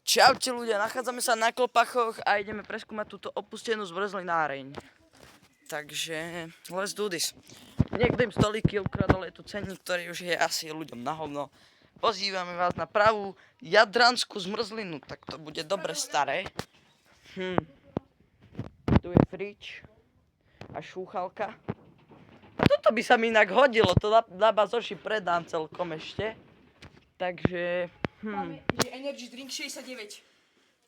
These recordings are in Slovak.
Čaute ľudia, nachádzame sa na Klopachoch a ideme preskúmať túto opustenú zmrzlináreň. Takže, let's do this. Niekto im stolíky ukradol, je tu cenník, ktorý už je asi ľuďom na hovno. Pozývame vás na pravú jadranskú zmrzlinu, tak to bude dobre staré. Tu je frič a šúchalka. A toto by sa mi inak hodilo, to na bazoši predám celkom ešte. Takže, Máme, že Energy Drink 69.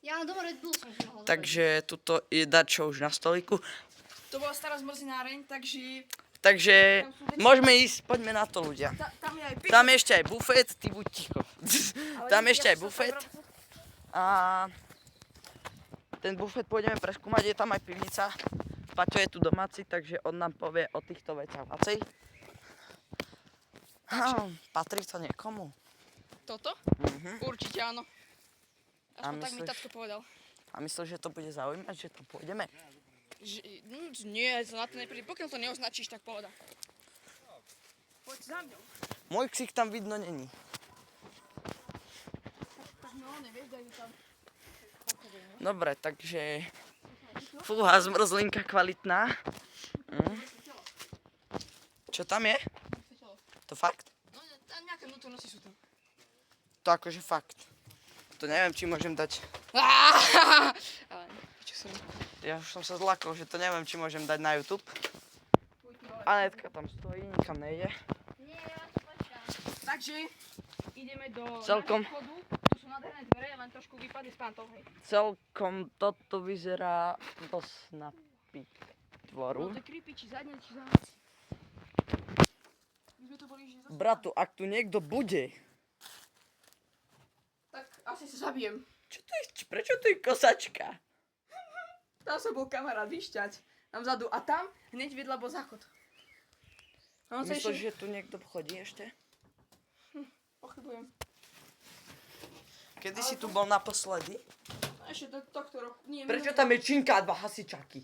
Ja mám doma Red Bull som si mohol Takže tuto je dačo už na stolíku. To bola stará zmrzlináreň, takže Takže môžeme ísť, poďme na to ľudia. tam je aj pekný. Tam je ešte aj bufet, ty buď ticho. Tam je ešte aj bufet. A ten bufet pôjdeme preskúmať, je tam aj pivnica. Paťo je tu domáci, takže on nám povie o týchto veciach viacej. Patrí to niekomu? Toto? Určite áno. A Aspoň tak mi myslíš- tatko povedal. A myslíš, že to bude zaujímať, že to pôjdeme? Nie, to na to nepríde. Pokiaľ to neoznačíš, tak pohoda. Poď za mňou. Môj ksich tam vidno není. Tak no, nevieš, daj mi tam. Dobre, takže fúha, zmrzlinka kvalitná. Čo tam je? To fakt? No, nejaké vnútornosti sú tam. To akože fakt. To neviem, či môžem dať. Ale čo som. Ja už som sa zlakol, že to neviem, či môžem dať na YouTube. Anetka tam stojí, nikam nejde. Nie, ja to počkám. Takže ideme do Celkom. nášho vchodu. Tu sú nádherné dvere, len trošku vypadli z pantov, hej. Celkom toto vyzerá dosť na No pitvoru. to je creepy, či zadne, či závac. My sme to boli, že zase... Bratu, ak tu niekto bude, Tak asi sa zabijem. prečo tu je kosačka? Tam sa bol kamarát vyšťať. Tam vzadu. A tam hneď vedľa bol záchod. No, Myslíš, že tu niekto chodí ešte? Pochybujem. Kedy si tu bol naposledy? No, ešte do tohto roku. Nie, Prečo tam je činka a dva hasičaky?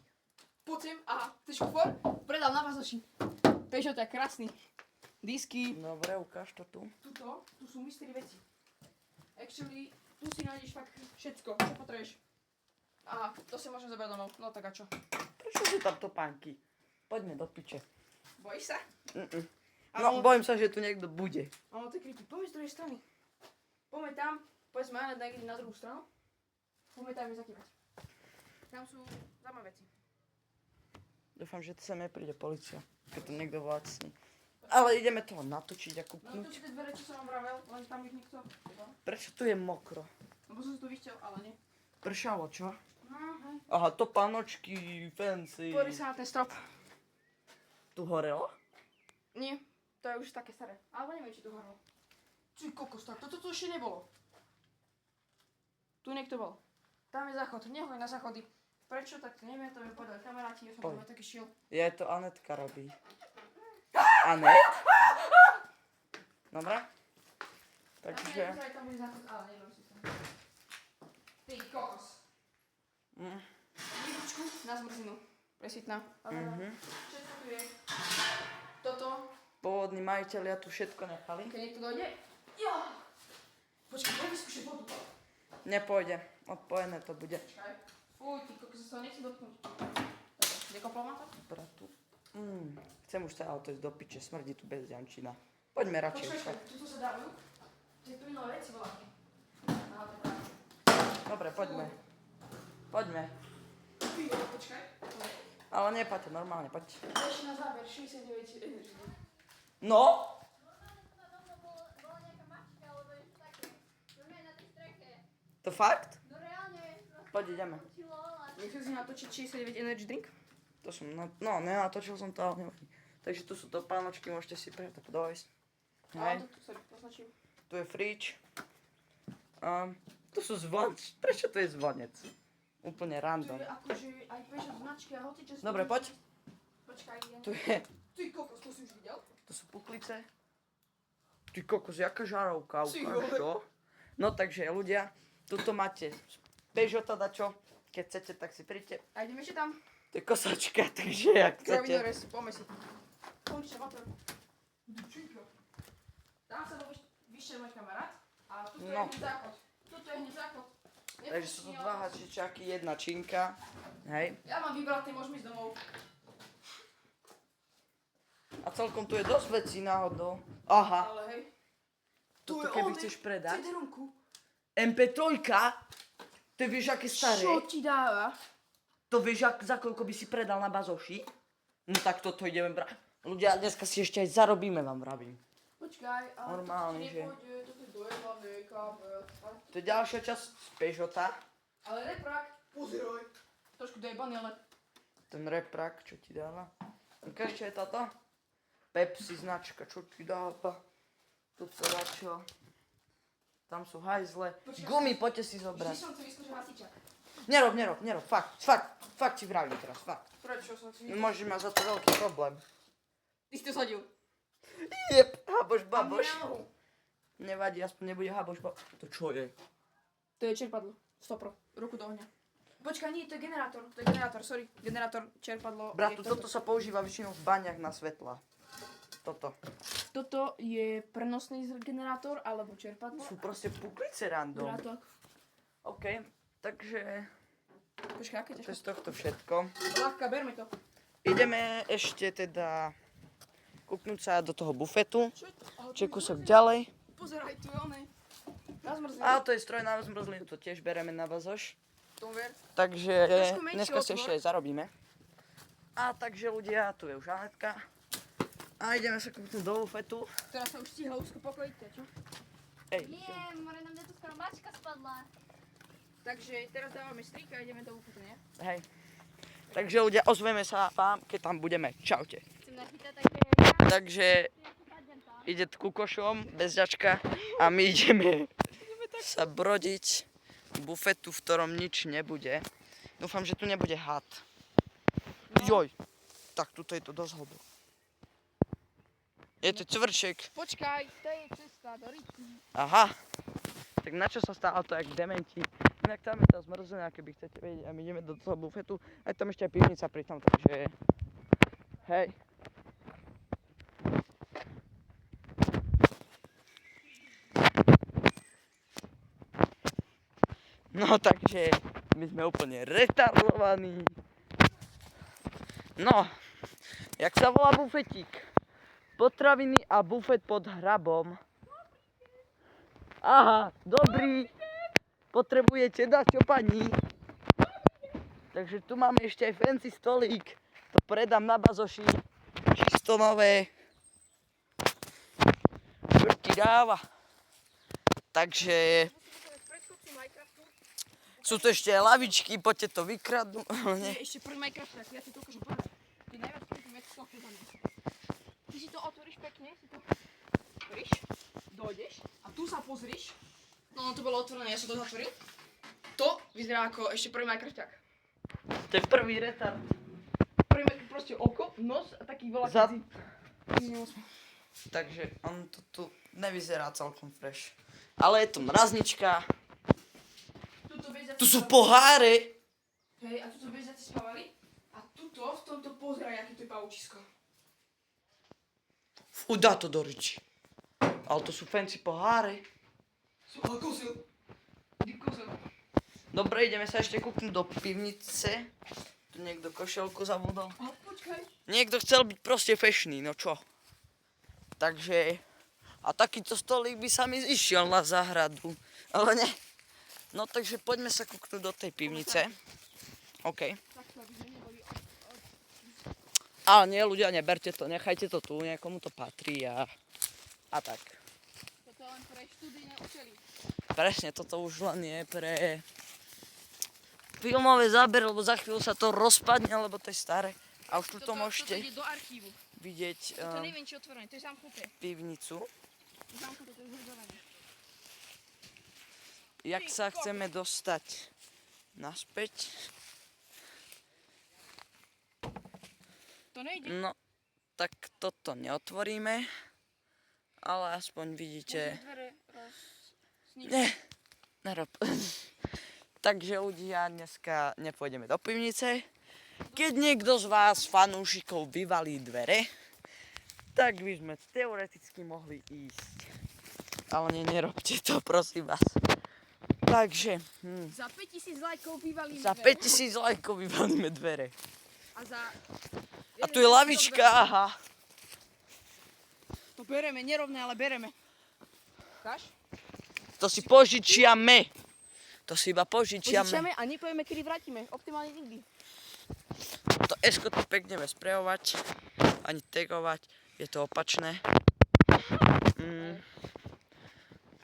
Poď sem. Aha, chceš kufor? Predal na bazoši. Vieš, to je krásny. Disky. Dobre, ukáž to tu. Tu sú mystery veci. Actually, tu si nájdeš fakt všetko, čo potrebuješ. Aha, to si môžem zobrať domov. No tak a čo? Prečo sú tam topánky? Poďme do piče. Bojíš sa? No, bojím sa, že tu niekto bude. Áno, to je creepy. Poďme z druhej strany. Poďme tam. Povedzme, Anet ide na druhú stranu. Poďme tam je zakývať. Tam sú zaujímavé veci. Dúfam, že sem nepríde policia, keď to niekto vlácni. Ale ideme to natočiť a No to kúpnuť. sú tie dvere, čo som vám vravel, len tam ich nikto. Prečo tu je mokro? Lebo som si to vyšťal, ale nie. Pršalo, čo? No, hej. Aha, to panočky, fancy. Pozri sa na ten strop. Tu horelo? Nie, to je už také staré. Alebo neviem, či to horelo. Ty kokos, tak toto tu ešte nebolo. Tu niekto bol. Tam je záchod, nehoď na záchody. Prečo, tak to neviem, to mi povedali kamaráti, ja som tam taký šiel. Je to Anetka robí. Anet? Dobre? Takže... Tam bude záchod, ale neviem si tam. Ty kokos. Výručku na zmrzlinu. Presitná. Všetko tu je. Toto, Pôvodní majiteľia tu všetko nechali. keď niekto dojde. Jo! Počkaj, poď vyskúšať vodu. Nepôjde. Odpojené to bude. Počkaj. Fuj, ty kokos, sa nechci dotknúť. Nekoplo ma to? Bratu. Chcem už sa auto ísť do piče, smrdí tu bezďančina. Poďme radšej. Počkaj, tuto sa dávajú. Tie plynové veci voláky. Aha, to je práve. Dobre, poďme. Poďme. Počkaj. Ale nie, Paťo, normálne, poď. Ešte na záber, 69 energy. No? Bola nejaká mačka, alebo je to také. Normálne na tej streche. To fakt? No reálne, Poď, ideme. učilo a Nechcel si natočiť 69 energy drink? To som, no, nenatočil som to, ale nevadí. Takže tu sú to pánočky, môžete si preto dojsť. Hej. Tu sa poznačím. Tu je frič. Tu sú zvonec. Prečo tu je zvonec? Úplne Tu random. je akože aj pešo značky a hoci čo si... Dobre, poď. Počkaj, idem. Tu je, Ty kokos, to si už videl? to sú puklice. Ty kokos, jaká žarovka, Ty ukáž vole. to. No takže ľudia, tuto máte Peugeota dačo. Keď chcete, tak si príďte. A ideme ešte tam. To je kosačka, takže jak chcete. Kravinores, poďme si. Končne, motor. Tam sa bol vyššie môj kamarát. A tuto je No. hneď záchod. Tuto je hneď záchod. Takže sú tu dva hačičáky, jedna činka. Hej. Ja mám vybraté, môžeme ísť domov. A celkom tu je dosť vecí náhodou. Aha, Ale hej. toto keby chceš predať. CD-romku. MP3, ty vieš, aké staré? Čo ti dáva? To vieš, za koľko by si predal na bazoši? No tak toto ideme brať. Ľudia, dneska si ešte aj zarobíme, vám vravím. Počkaj, ale Normálne, to že? nepôjde, toto je dojebané, kábel. To je ďalšia časť z Peugeota. Ale reprak, pozeraj. Trošku dojebaný, ale... Ten reprak, čo ti dáva. Ukážte je toto? Pepsi značka, čo ti dáva. Tu sa čo. Tam sú hajzle. Gumy, poďte si Vždy zobrať. som chcel vyskúšať hasičák. Nerob, fakt ti vravím teraz, fakt. Prečo som si... Môžeš mať za to veľký problém. Ty si to zhodil. Jep, haboš A baboš. mňa nohu. Nevadí, aspoň nebude haboš baboš. To čo je? To je čerpadlo. Stopro. Ruku do ohňa. Počkaj, nie, to je generátor. To je generátor, sorry. Generátor, čerpadlo. Bratu, je toto sa používa väčšinou v baňach na svetla. Toto. Toto je prenosný generátor alebo čerpadlo. Sú proste puklice random. Drátok. OK, takže Počkaj, aké to je ťažké. z tohto všetko. Ľahká, berme to. Ideme ešte teda kúknúť sa do toho bufetu. Čo je to? Ale Čiže to je kúsok zmrzlina. ďalej. Pozeraj, tu je onej. Na zmrzlinu. A to je stroj na zmrzlinu, to tiež bereme na bazoš. Tom ver. Takže Trošku menší dneska si otvor. ešte aj zarobíme. A takže ľudia, tu je už Anetka. A ideme sa kúknúť do bufetu. Teraz sa už stíha úzko pokojiť, čo? Ej, Nie, more na mňa tu skoro mačka spadla. Takže teraz dávame strik a ideme do úchodu, nie? hej. Takže ľudia, ozveme sa vám, keď tam budeme. Čaute. Chcem nachytať také ja. Takže Padnem tam. ide ku košom, bez ďačka a my ideme sa brodiť k bufetu, v ktorom nič nebude. Dúfam, že tu nebude had. Joj, tak tuto je to dosť hlboko. Je to cvrček. Počkaj, to je cesta do Riky. Aha, tak na čo sa stálo to jak dementi? Inak tam je tá zmrzlina, keby chcete vedieť, a my ideme do toho bufetu. Aj tam ešte aj pivnica pri tom, takže hej. No takže my sme úplne retardovaní. No, jak sa volá bufetík? Potraviny a bufet pod hrabom. Aha, dobrý. Potrebujete dačo, pani? Takže tu máme ešte aj fancy stolík. To predám na bazoši. Čisto nové. Čo ti dáva? Takže sú tu ešte aj lavičky, poďte to vykradnúť. Nie, ešte prvý Minecraft, ja ti to ukážem povedať. Ty najviac kúpim vec z tohto zanies. Ty si to otvoríš pekne, si to otvoríš, dojdeš a tu sa pozrieš. No, to bolo otvorené, ja som to zatvoril. To vyzerá ako ešte prvý Minecrafták. To je prvý retard. Proste oko, nos a taký veľa Zad. kedy. Takže on to tu nevyzerá celkom fresh. Ale je to mraznička. Tu sú poháre. Hej, a tuto bežiaci spávali. A tuto, v tomto pozeraj, aké to je paučisko. Fú, dá to do riči. Ale to sú fancy poháre. Ale kozel. Ty kozel. Dobre, ideme sa ešte kúknúť do pivnice. Tu niekto košelku zabudol. A počkaj. Niekto chcel byť proste fešný, no čo. Takže... A takýto stolík by sa mi išiel na záhradu. Ale ne. No takže poďme sa kúknúť do tej pivnice. OK. Takto, aby sme neboli... Ale nie, ľudia, neberte to, nechajte to tu, niekomu to patrí a tak. Toto len pre študijné účely. Presne, toto už len je pre filmové zábery, lebo za chvíľu sa to rozpadne, lebo to je staré. A už tu to môžete Toto ide do archívu. vidieť To neviem, či je otvorené, to je zamknuté. pivnicu. Zamknuté, to je zhrzavené. Jak sa chceme dostať naspäť. To nejde. No, tak toto neotvoríme, ale aspoň vidíte... Dvere Nie, nerob. Takže ľudia, dneska nepôjdeme do pivnice. Keď niekto z vás, fanúšikov, vyvalí dvere, tak by sme teoreticky mohli ísť. Ale nerobte to, prosím vás. Takže, Za 5000 lajkov vyvalíme za dvere. 5000 lajkov vyvalíme dvere. A za... A tu je lavička, aha. To bereme, nerovné, ale bereme. Dáš? To si požičiame. To si iba požičiame. Požičiame a nepovieme, kedy vrátime. Optimálne nikdy. To esko tu pekne bez sprejovať, ani tagovať. Je to opačné.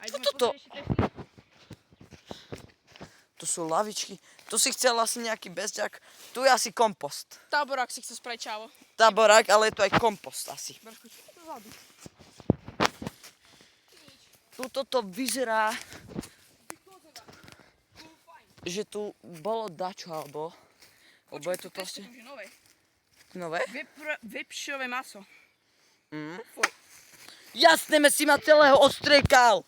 A ideme Toto- pozrieť ešte techniku. Tu sú lavičky. Tu si chcel asi nejaký bezďak. Tu je asi kompost. Táborák si chce spraviť, čavo. Taborák, ale je to aj kompost asi. Braško, čo to vzadu? Tuto to vyzerá, že tu bolo dačo, alebo je to proste To už je nové. nové. Vepšové maso. Jasné, si ma celého ostriekal.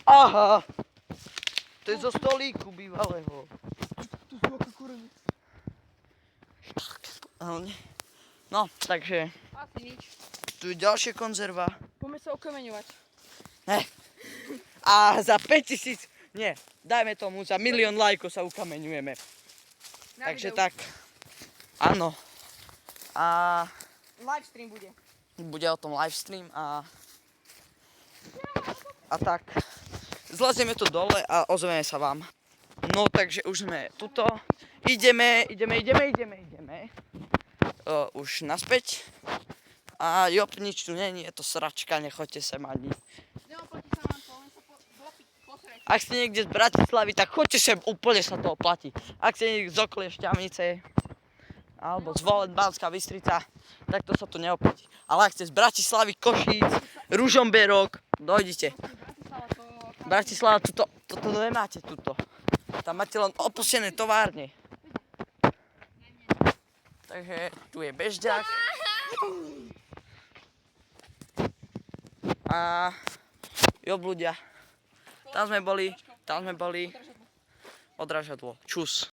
Aha. To je zo stolíku bývalého. Tu sú aké korene. No, takže Asi nič. tu je ďalšia konzerva. Poďme sa okameňovať. A za 5000, nie, dajme tomu, za 1 000 000 lajkov sa ukameňujeme. Na Takže videu. tak, áno. A Livestream bude. bude o tom livestream a tak. Zlezieme tu dole a ozveme sa vám. No takže už sme tuto. Ideme. Už naspäť. A jop, nič tu není, je to sračka, nechoďte sem ani. Neoplatí sa vám to, len sa pozrieť. Ak ste niekde z Bratislavy, tak choďte sem, úplne sa to oplatí. Ak ste niekde z okolia Šťavnice, alebo z Volen, Banská Bystrica, tak to sa tu neoplatí. Ale ak ste z Bratislavy, Košíc, Ružomberok, dojdite. Bratislava, toto nemáte tuto. Tam máte len opustené továrne. Takže tu je bežďak. A job ľudia. Tam sme boli. Odrážadlo. Čus.